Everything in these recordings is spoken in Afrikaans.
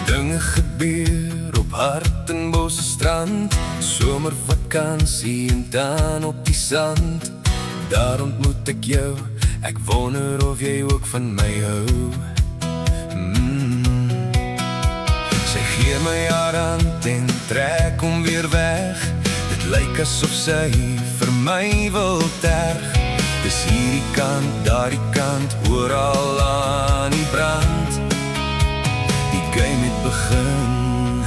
Dinge gebeur op Hartenbosstrand, somervakansie en dan op die sand. Daar ontmoet ek jou, ek wonder of jy ook van my hou. Sy gee my haar hand en trek hom weer weg. Dit lyk asof sy vir my wil terg. Dis hierdie kant, daardie kant, oral aan die brand. Die game het begin.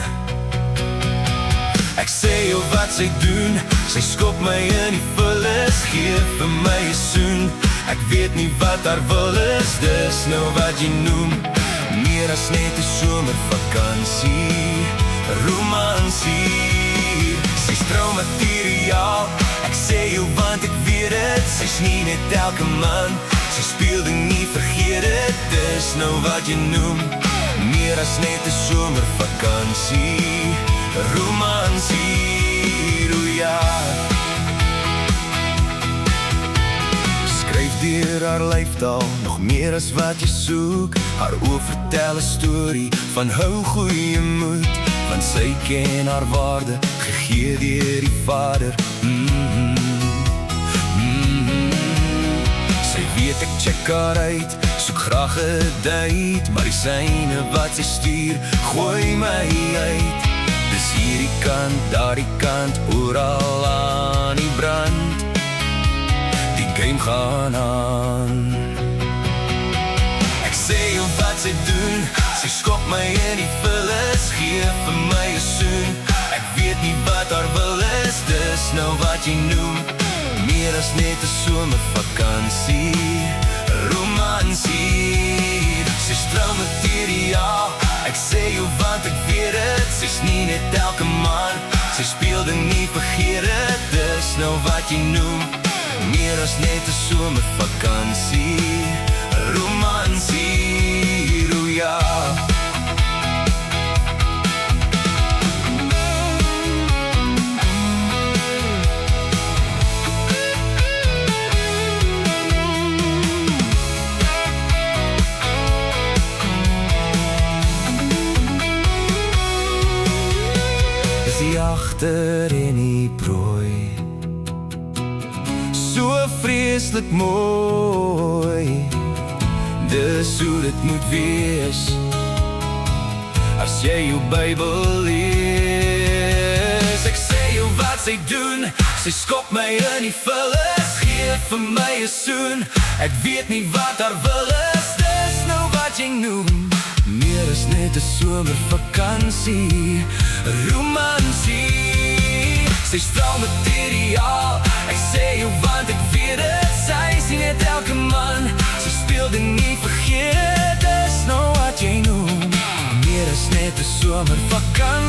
Ek sê jou wat sy doen, sy skop my in die vullis, gee vir my 'n soen. Ek weet nie wat haar wil is, dis nou wat jy noem meer as net 'n somervakansie, romansie. Sy's troumateriaal, ek sê jou want ek weet het. Sy's nie net elke man, sy speel ding nie, vergeet het. Dis nou wat jy noem meer as net 'n somervakansie, romansie, o ja. Skryf deur haar lyftaal, nog meer as wat jy soek. Haar oë vertel 'n storie van hou goeie moed, want sy ken haar waarde, gegee deur die Vader. Sy weet ek check haar uit, soek graag 'n date, maar die syne wat sy stuur, gooi my uit. Dis hierdie kant, daardie kant, oral aan die brand. Die game gaan aan. Ek sê jou wat sy doen, sy skop my in die vullis, gee vir my 'n soen. Ek weet nie wat haar wil is, dis nou wat jy noem meer as net 'n somervakansie, romansie. Sy's troumateriaal, ek sê jou want ek weet het. Sy's nie net elke man, sy speel ding nie, vergeet het. Dis nou wat jy noem meer as net 'n somervakansie, romansie, o ja. Die agter en die prooi, so vreeslik mooi. Dis hoe dit moet wees as jy jou Bybel lees. Ek sê jou wat sy doen, sy skop my in die vullis, gee vir my 'n soen. Ek weet nie wat haar wil is, dis nou wat jy noem meer as net 'n somervakansie, romansie. Sy's troumateriaal, ek sê jou want ek weet het. Sy's nie net elke man, sy speel ding nie, vergeet het. Dis nou wat jy noem meer as net 'n somervakansie.